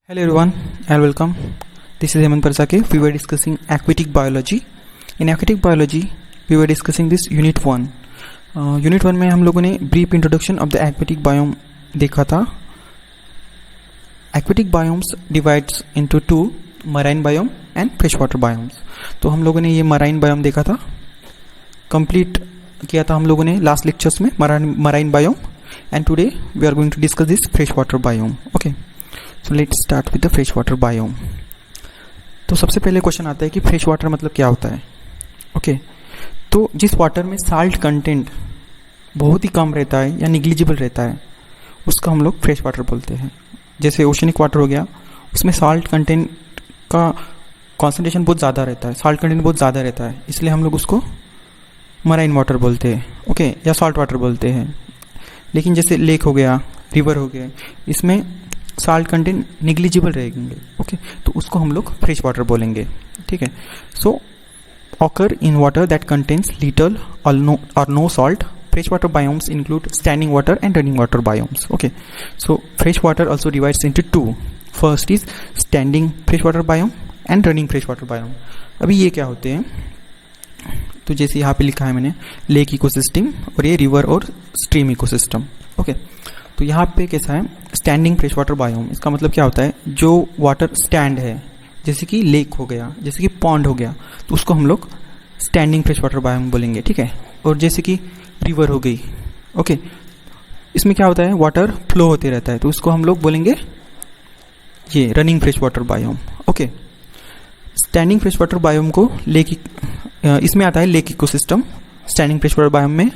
Hello everyone and welcome. This is Hemant Parsake. We were discussing aquatic biology. In aquatic biology, we were discussing this Unit 1. Unit 1 में हम लोगों ने brief introduction of the aquatic biome देखा था. Aquatic biomes divides into two, marine biome and freshwater biomes. तो हम लोगों ने ये marine biome देखा था, complete किया था हम लोगों ने last lectures में marine biome, and today we are going to discuss this freshwater biome. Okay. So let's start with the freshwater biome. तो सबसे पहले क्वेश्चन आता है कि फ्रेश वाटर मतलब क्या होता है. ओके तो जिस वाटर में साल्ट कंटेंट बहुत ही कम रहता है या निग्लिजिबल रहता है उसका हम लोग फ्रेश वाटर बोलते हैं. जैसे ओशनिक वाटर हो गया, उसमें साल्ट कंटेंट का कॉन्सेंट्रेशन बहुत ज़्यादा रहता है, साल्ट कंटेंट बहुत ज़्यादा रहता है, इसलिए हम लोग उसको मराइन वाटर बोलते हैं. ओके या सॉल्ट वाटर बोलते हैं. लेकिन जैसे लेक हो गया, रिवर हो गया, इसमें साल्ट कंटेंट निग्लिजिबल रहेंगे. ओके तो उसको हम लोग फ्रेश वाटर बोलेंगे. ठीक है. So occur in water that contains little or no salt. Fresh water biomes include standing water and running water biomes. Okay so fresh water also divides into two. First is standing fresh water biome and running fresh water biome. अभी ये क्या होते हैं, तो जैसे यहाँ पे लिखा है मैंने लेक इकोसिस्टम और ये रिवर और स्ट्रीम इकोसिस्टम. ओके तो यहाँ पे कैसा है, स्टैंडिंग फ्रेश वाटर बायोम. इसका मतलब क्या होता है, जो वाटर स्टैंड है, जैसे कि लेक हो गया, जैसे कि पॉन्ड हो गया, तो उसको हम लोग स्टैंडिंग फ्रेश वाटर बायोम बोलेंगे. ठीक है. और जैसे कि रिवर हो गई, ओके इसमें क्या होता है, वाटर फ्लो होते रहता है, तो उसको हम लोग बोलेंगे ये running fresh water biome. Okay standing fresh water biome को इसमें आता है lake ecosystem standing fresh water biome में,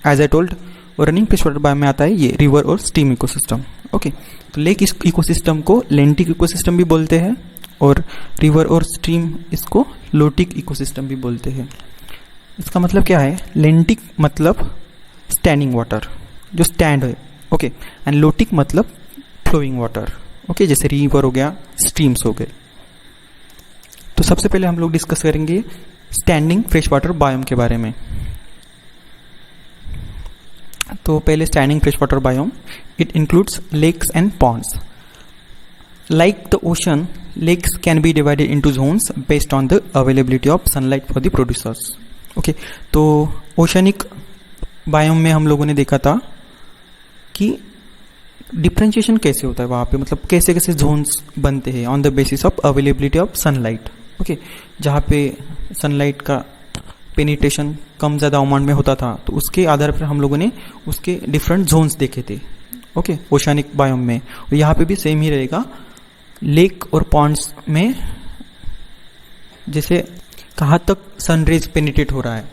एज आई टोल्ड. और रनिंग फ्रेश वाटर बायोम में आता है ये रिवर और स्ट्रीम इकोसिस्टम. ओके तो लेक इकोसिस्टम को लेंटिक इकोसिस्टम भी बोलते हैं और रिवर और स्ट्रीम इसको लोटिक इकोसिस्टम भी बोलते हैं. इसका मतलब क्या है, लेंटिक मतलब स्टैंडिंग वाटर जो स्टैंड है. ओके एंड लोटिक मतलब फ्लोइंग वाटर. ओके जैसे रिवर हो गया, स्ट्रीम्स हो गए. तो सबसे पहले हम लोग डिस्कस करेंगे स्टैंडिंग फ्रेश वाटर बायोम के बारे में. तो पहले standing fresh water biome, it includes lakes and ponds. Like the ocean, lakes can be divided into zones based on the availability of sunlight for the producers. Okay तो oceanic biome में हम लोगों ने देखा था कि डिफ्रेंशिएशन कैसे होता है वहाँ पे, मतलब कैसे कैसे जोन्स बनते हैं on the basis of availability of sunlight. Okay जहाँ पे सनलाइट का पेनिट्रेशन कम ज़्यादा अमाउंट में होता था, तो उसके आधार पर हम लोगों ने उसके डिफरेंट जोन्स देखे थे. ओके ओशनिक बायोम में. और यहाँ पे भी सेम ही रहेगा. लेक और पॉन्ड्स में जैसे कहाँ तक सनरेज पेनिट्रेट हो रहा है.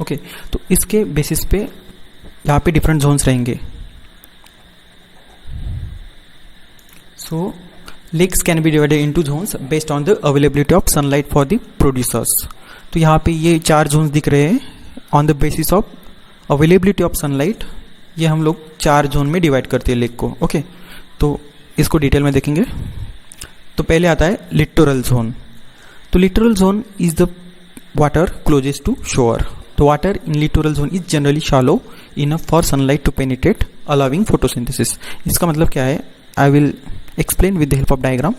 ओके तो इसके बेसिस पे यहाँ पे डिफरेंट जोन्स रहेंगे. So lakes can be divided into zones based on the availability of sunlight for the producers. तो यहाँ पे ये 4 जोन्स दिख रहे हैं on the basis of availability of sunlight. ये हम लोग 4 जोन में डिवाइड करते हैं लेक को. ओके तो इसको डिटेल में देखेंगे. तो पहले आता है लिटोरल जोन. तो littoral zone is the water closest to shore. तो water in littoral zone is generally shallow enough for sunlight to penetrate allowing photosynthesis. इसका मतलब क्या है, I will explain with the help of diagram.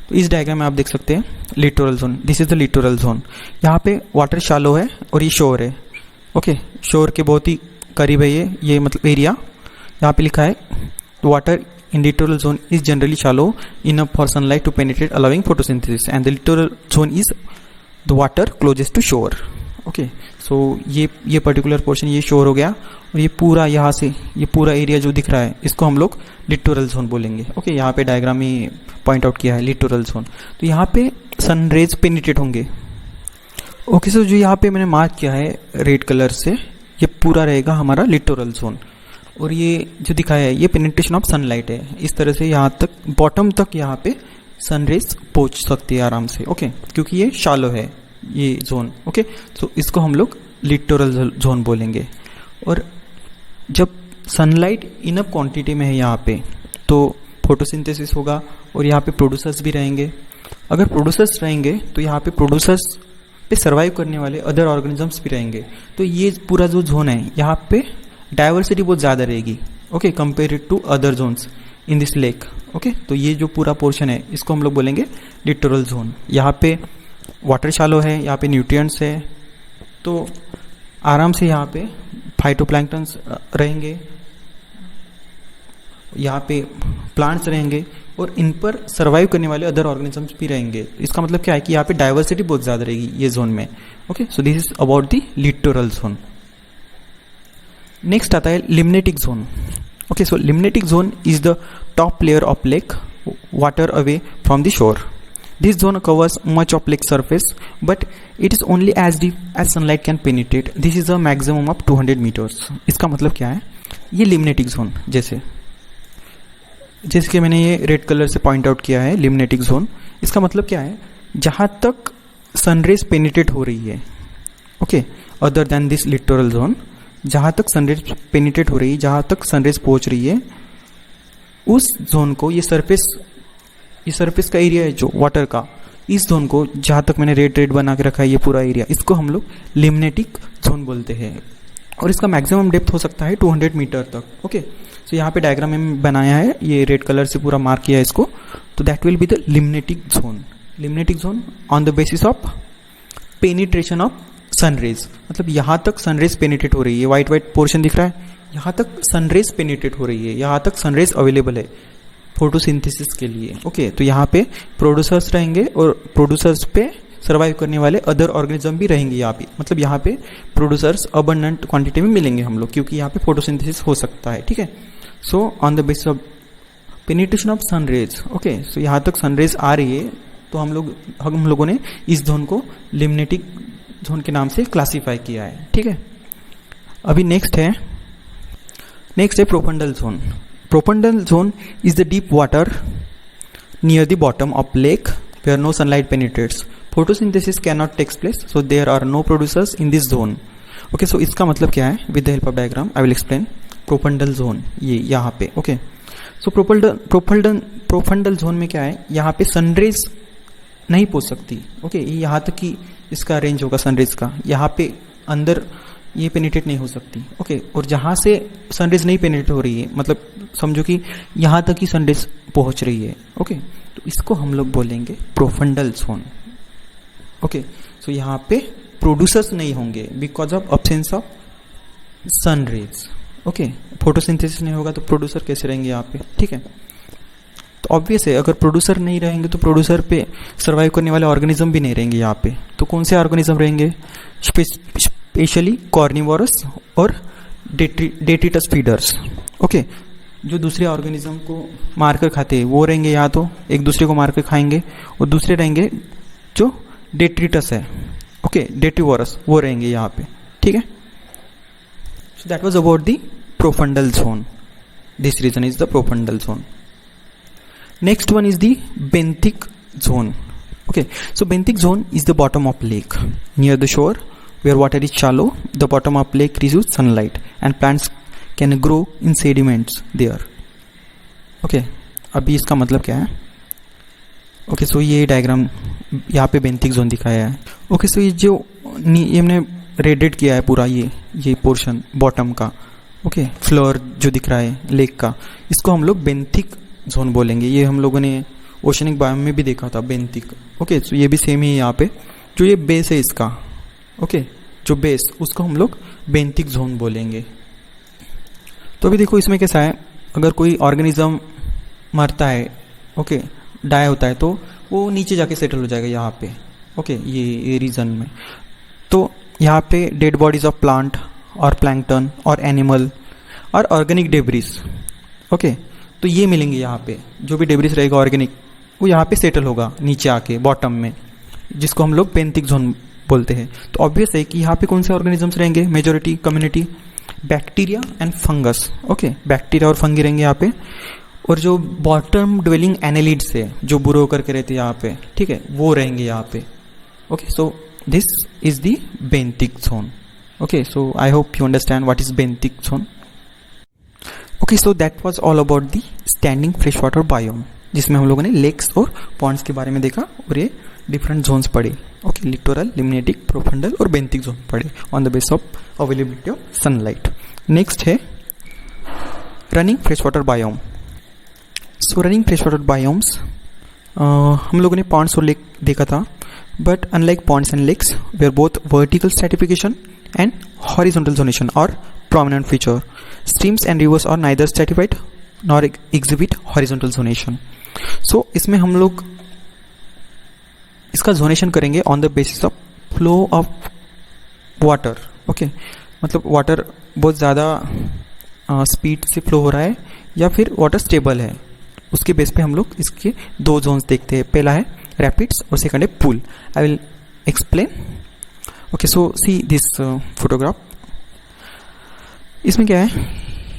तो इस diagram में आप देख सकते हैं littoral zone. This is the littoral zone. यहाँ पे वाटर शैलो है और ये शोर है. ओके शोर के बहुत ही करीब है ये मतलब एरिया. यहाँ पे लिखा है water in littoral zone is generally shallow enough for sunlight to penetrate allowing photosynthesis and the littoral zone is the water closest to shore. Okay so ये पर्टिकुलर पोर्शन ये शोर हो गया और ये पूरा यहाँ से ये पूरा एरिया जो दिख रहा है इसको हम लोग लिटोरल जोन बोलेंगे. ओके यहाँ पे डायग्राम में पॉइंट आउट किया है लिटोरल जोन. तो यहाँ पे सनरेज पेनिट्रेट होंगे. ओके सो जो यहाँ पे मैंने मार्क किया है रेड कलर से, ये पूरा रहेगा हमारा लिटोरल जोन. और ये जो दिखाया है ये पेनिट्रेशन ऑफ सनलाइट है. इस तरह से यहाँ तक बॉटम तक यहाँ पे सनरेज पहुँच सकती है आराम से. ओके क्योंकि ये शैलो है ये जोन. ओके तो इसको हम लोग लिटोरल जोन बोलेंगे. और जब सनलाइट इनफ क्वांटिटी में है यहाँ पे तो फोटोसिंथेसिस होगा और यहाँ पे प्रोड्यूसर्स भी रहेंगे. अगर प्रोड्यूसर्स रहेंगे तो यहाँ पे प्रोड्यूसर्स पे सर्वाइव करने वाले अदर ऑर्गेनिजम्स भी रहेंगे. तो ये पूरा जो जोन है यहाँ पे डाइवर्सिटी बहुत ज़्यादा रहेगी. Okay compared to other zones in this lake. Okay, तो ये जो पूरा पोर्शन है इसको हम लोग बोलेंगे लिटोरल जोन। यहाँ पे वाटर शैलो है, यहाँ पे न्यूट्रिएंट्स है, तो आराम से यहाँ पे फाइटोप्लैंक्टन्स रहेंगे, यहाँ पे प्लांट्स रहेंगे और इन पर सर्वाइव करने वाले अदर ऑर्गेनिजम्स भी रहेंगे। इसका मतलब क्या है कि यहाँ पे डाइवर्सिटी बहुत ज़्यादा रहेगी ये जोन में। Okay, so this is about the littoral zone. Next आता है limnetic zone. Okay, so limnetic zone is the top layer of lake water away from the shore. This zone covers much of lake surface, but it is only as deep as sunlight can penetrate. This is a maximum of 200 meters. इसका मतलब क्या है? ये limnetic zone जैसे कि मैंने ये red colour से पॉइंट आउट किया है, लिम्नेटिक जोन, इसका मतलब क्या है? जहाँ तक सनरेज पेनिट्रेट हो रही है, okay, other than this littoral zone, जहाँ तक सनरेज पेनिट्रेट हो रही है, जहाँ तक सनरेज पहुँच रही है, उस जोन को, ये सरफेस का एरिया है जो वाटर का, इस जोन को, जहाँ तक मैंने रेड बना के रखा है ये पूरा एरिया, इसको हम लोग लिम्नेटिक जोन बोलते हैं। और इसका मैक्सिमम डेप्थ हो सकता है 200 मीटर तक। ओके, सो यहाँ पे डायग्राम में बनाया है, ये रेड कलर से पूरा मार्क किया है इसको, तो that will be the limnetic zone. Limnetic zone on the basis of penetration of sun rays, मतलब यहाँ तक सनरेज पेनिट्रेट हो रही है, व्हाइट पोर्शन दिख रहा है, यहाँ तक सनरेज पेनिट्रेट हो रही है, यहाँ तक सनरेज अवेलेबल है फोटोसिंथेसिस के लिए। ओके, तो यहाँ पे प्रोड्यूसर्स रहेंगे और प्रोड्यूसर्स पे सर्वाइव करने वाले अदर ऑर्गेनिज्म भी रहेंगे यहाँ पे, मतलब यहाँ पे प्रोड्यूसर्स अबंडेंट क्वांटिटी में मिलेंगे हम लोग, क्योंकि यहाँ पे फोटोसिंथेसिस हो सकता है। ठीक है, so on the basis of penetration of sunrays, okay, so यहाँ तक सनरेज आ रही है, तो हम लोगों ने इस जोन को लिम्नेटिक जोन के नाम से क्लासीफाई किया है। ठीक है, अभी नेक्स्ट है profundal zone. Profundal zone is the deep water near the bottom of lake where no sunlight penetrates. Photosynthesis cannot take place, so there are no producers in this zone. Okay, so इसका मतलब क्या है? With the help of diagram, I will explain. Profundal zone, ये यहाँ पे, okay. So profundal zone में क्या है? यहाँ पे sunrays नहीं पहुँच सकती, okay. यहाँ तक कि इसका रेंज होगा सनरेज का, यहाँ पे अंदर ये पेनिट्रेट नहीं हो सकती, ओके। और जहाँ से सनरेज नहीं पेनिट्रेट हो रही है, मतलब समझो कि यहाँ तक ही सनरेज पहुँच रही है, ओके, तो इसको हम लोग बोलेंगे प्रोफंडल जोन। ओके, सो यहाँ पे प्रोड्यूसर्स नहीं होंगे because of absence of sunrays. Okay, photosynthesis नहीं होगा तो प्रोड्यूसर कैसे रहेंगे यहाँ पे? ठीक है, तो ऑब्वियस है अगर प्रोड्यूसर नहीं रहेंगे तो प्रोड्यूसर पे सर्वाइव करने वाले ऑर्गेनिज्म भी नहीं रहेंगे यहाँ पे। तो कौन से ऑर्गेनिज्म रहेंगे? स्पेशली कॉर्निवोरस और डेट्रिटस फीडर्स। ओके, जो दूसरे ऑर्गेनिज्म को मारकर खाते हैं वो रहेंगे, या तो एक दूसरे को मारकर खाएंगे, और दूसरे रहेंगे जो डेट्रिटस है, ओके, डेट्रिवोरस, वो रहेंगे यहाँ पे। ठीक है, so that was about the profundal zone. This region is the profundal zone. Next one is the benthic zone. Okay, so benthic zone is the bottom of lake near the shore where water is shallow. The bottom of lake receives sunlight and plants can grow in sediments there. Okay, अभी इसका मतलब क्या है? Okay, so ये diagram यहाँ पे benthic zone दिखाया है। Okay, so ये जो ये हमने रेडेड किया है पूरा ये पोर्शन बॉटम का, okay, फ्लोर जो दिख रहा है लेक का, इसको हम लोग बेंथिक जोन बोलेंगे। ये हम लोगों ने ओशनिक बायोम में भी देखा था बेंथिक। ओके, तो ये भी सेम ही है यहाँ पे। जो ये बेस है इसका, ओके, जो बेस, उसको हम लोग बेंथिक जोन बोलेंगे। तो अभी देखो इसमें कैसा है, अगर कोई ऑर्गेनिज्म मरता है, ओके, डाई होता है, तो वो नीचे जाके सेटल हो जाएगा यहाँ पे, ओके, ये रीजन में। तो यहाँ पे डेड बॉडीज ऑफ प्लांट और प्लैंकटन और एनिमल और ऑर्गेनिक डेब्रिस, ओके, तो ये मिलेंगे यहाँ पे। जो भी डेब्रिस रहेगा ऑर्गेनिक, वो यहाँ पे सेटल होगा नीचे आके बॉटम में, जिसको हम लोग बेंथिक जोन बोलते हैं। तो ऑब्वियस है कि यहाँ पे कौन से ऑर्गेनिजम्स रहेंगे? Majority community bacteria and fungus. Okay, bacteria और फंगी रहेंगे यहाँ पे। और जो बॉटम ड्वेलिंग एनेलिड्स है, जो बुरो करके रहते हैं यहाँ पे, ठीक है, वो रहेंगे यहाँ पे। Okay, so this is the benthic zone. Okay, so I hope you understand what is benthic zone. Okay, so that was all about the standing fresh water biome, जिसमें हम लोगों ने लेक्स और पॉन्ड्स के बारे में देखा और ये डिफरेंट जोन्स पढ़े। ओके, लिटोरल, लिम्नेटिक, प्रोफंडल और बेंथिक जोन पढ़े on the base of availability of sunlight. Next है running fresh water biome. So running fresh water biomes, हम लोगों ने पॉन्ड्स और लेक देखा था, but unlike ponds and lakes where both vertical stratification and horizontal zonation और prominent feature. Streams and rivers are neither stratified nor exhibit horizontal zonation. So इसमें हम लोग इसका जोनेशन करेंगे on the basis of flow of water. Okay, मतलब water बहुत ज़्यादा speed से फ्लो हो रहा है या फिर वाटर स्टेबल है, उसके बेस पे हम लोग इसके दो जोन्स देखते हैं. पहला है रैपिड्स और सेकंड है pool. I will explain. Okay, so see this photograph. इसमें क्या है,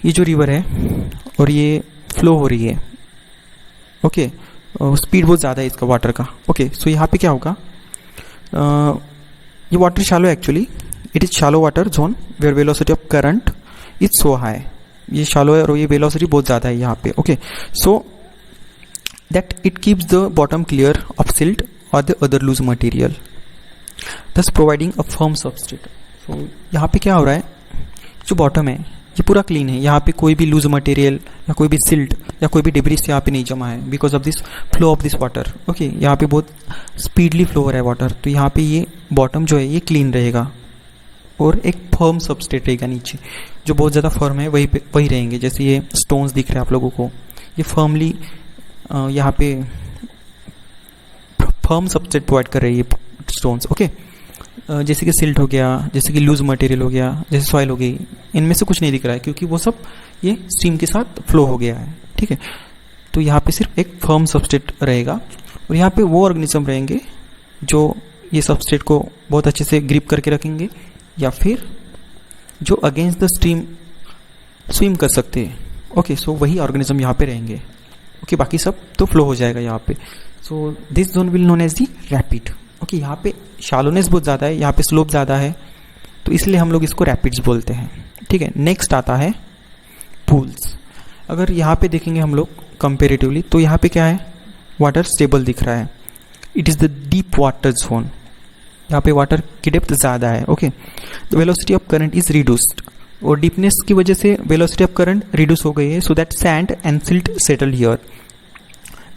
ये जो रिवर है और ये फ्लो हो रही है. ओके, स्पीड बहुत ज़्यादा है इसका वाटर का. ओके, सो यहाँ पे क्या होगा, ये water shallow actually, it is shallow water zone where velocity of current is so high. ये शैलो है और ये वेलोसिटी बहुत ज़्यादा है यहाँ पे. Okay, so that it keeps the bottom clear of silt और the other loose material, thus providing a firm substrate. So यहाँ पे क्या हो रहा है, जो बॉटम है ये पूरा क्लीन है, यहाँ पे कोई भी लूज मटेरियल या कोई भी सिल्ट या कोई भी डिब्रिस यहाँ पे नहीं जमा है because of this flow of this water. Okay, यहाँ पे बहुत स्पीडली फ्लो हो रहा है वाटर, तो यहाँ पे ये बॉटम जो है ये क्लीन रहेगा और एक फर्म सबस्ट्रेट रहेगा नीचे. जो बहुत ज़्यादा फर्म है वही रहेंगे. जैसे ये स्टोन्स दिख रहे हैं आप लोगों को, ये फर्मली यहाँ पे फर्म सबस्ट्रेट प्रोवाइड कर रही है स्टोन्स. ओके, जैसे कि सिल्ट हो गया, जैसे कि लूज मटेरियल हो गया, जैसे सॉइल हो गई, इनमें से कुछ नहीं दिख रहा है क्योंकि वो सब ये स्ट्रीम के साथ फ्लो हो गया है. ठीक है, तो यहाँ पे सिर्फ एक फर्म सबस्ट्रेट रहेगा और यहाँ पे वो ऑर्गेनिज्म रहेंगे जो ये सबस्ट्रेट को बहुत अच्छे से ग्रिप करके रखेंगे या फिर जो अगेंस्ट द स्ट्रीम स्विम कर सकते हैं. ओके, सो वही ऑर्गेनिज्म यहाँ पे रहेंगे. ओके, बाकी सब तो फ्लो हो जाएगा यहाँ पे. So this zone will known as the rapid. Okay, यहाँ पे शालोनेस बहुत ज़्यादा है, यहाँ पे स्लोप ज़्यादा है, तो इसलिए हम लोग इसको रैपिड्स बोलते हैं. ठीक है, नेक्स्ट आता है पूल्स. अगर यहाँ पे देखेंगे हम लोग कंपेरेटिवली, तो यहाँ पे क्या है, वाटर स्टेबल दिख रहा है. It is the deep water zone. यहाँ पे वाटर की डेप्थ ज़्यादा है. Okay, the velocity of current is reduced, और डीपनेस की वजह से वेलोसिटी ऑफ करंट रिड्यूस हो गई है, so that sand and silt settle here.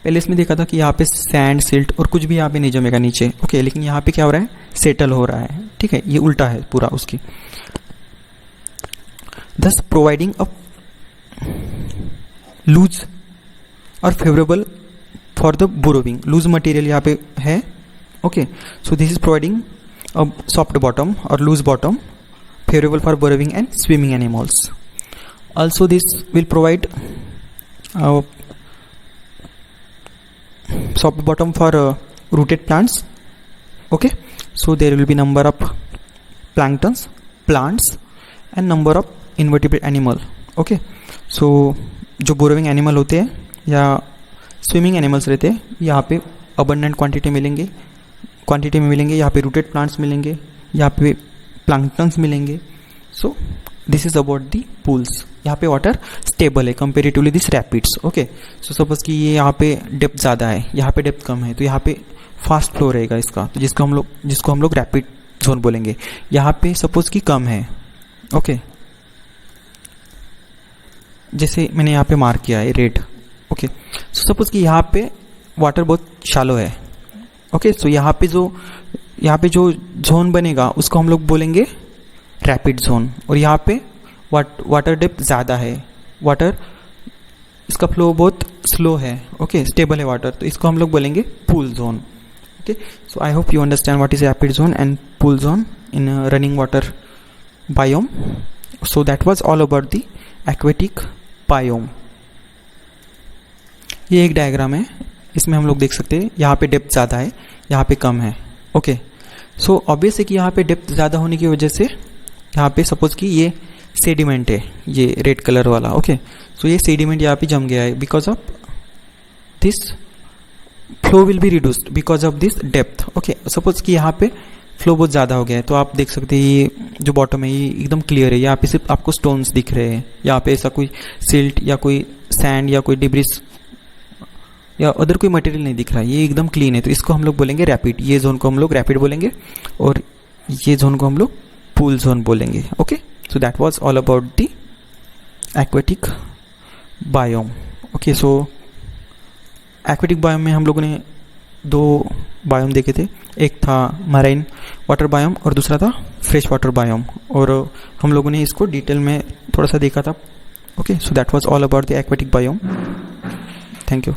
पहले इसमें देखा था कि यहाँ पे सैंड सिल्ट और कुछ भी यहाँ पे नहीं जमेगा नीचे. ओके, लेकिन यहाँ पे क्या हो रहा है, सेटल हो रहा है. ठीक है, ये उल्टा है पूरा उसकी. thus प्रोवाइडिंग अ लूज और favourable for the burrowing. Loose material यहाँ पे है. Okay, so this is providing a soft bottom और loose bottom favourable for burrowing and swimming animals. Also this will provide soft bottom for rooted plants. Okay, so there will be number of planktons, plants and number of invertebrate animal. Okay, so जो borrowing animal होते हैं या swimming animals रहते हैं, यहाँ पे abundant quantity में मिलेंगे. यहाँ पे रूटेड प्लांट्स मिलेंगे, यहाँ पे प्लांक्टन्स मिलेंगे. सो this is about the pools. यहाँ पे वाटर स्टेबल है comparatively this rapids. Okay, so suppose कि ये यहाँ पे डेप्थ ज़्यादा है, यहाँ पे डेप्थ कम है, तो यहाँ पे फास्ट फ्लो रहेगा इसका, तो जिसको हम लोग रैपिड जोन बोलेंगे. यहाँ पे सपोज कि कम है. ओके, जैसे मैंने यहाँ पे मार्क किया है रेड. ओके, सो सपोज कि यहाँ पे वाटर बहुत शालो है. ओके, सो यहाँ पे जो जोन बनेगा उसको हम लोग बोलेंगे रैपिड जोन. और यहाँ पे वाटर डेप्थ ज़्यादा है, वाटर इसका फ्लो बहुत स्लो है. ओके, स्टेबल है वाटर, तो इसको हम लोग बोलेंगे pool zone. Okay, so I hope you understand what is rapid zone and pool zone in running water biome. So that was all about the aquatic biome. ये एक diagram है, इसमें हम लोग देख सकते हैं यहाँ पे डेप्थ ज़्यादा है, यहाँ पे कम है. ओके, सो ऑब्वियस है कि यहाँ पे डेप्थ ज़्यादा होने की वजह से यहाँ पे सपोज कि ये सेडिमेंट है, ये रेड कलर वाला. ओके, सो ये सेडिमेंट यहाँ पे जम गया है. Because of this flow will be reduced because of this depth. Okay, suppose कि यहाँ पे फ्लो बहुत ज़्यादा हो गया है, तो आप देख सकते हैं ये जो बॉटम है ये एकदम क्लियर है. यहाँ पे सिर्फ आपको स्टोन्स दिख रहे हैं, यहाँ पे ऐसा कोई सिल्ट या कोई सैंड या कोई डिब्रिस या अदर कोई मटेरियल नहीं दिख रहा है, ये एकदम क्लीन है. तो इसको हम लोग बोलेंगे रैपिड. ये जोन को हम लोग रैपिड बोलेंगे और ये जोन को हम लोग पूल जोन बोलेंगे. Okay, so that was all about the aquatic biome. Okay, so aquatic biome में हम लोगों ने 2 बायोम देखे थे, एक था मराइन वाटर बायोम और दूसरा था फ्रेश वाटर बायोम, और हम लोगों ने इसको डिटेल में थोड़ा सा देखा था. Okay, so that was all about the aquatic biome. Thank you.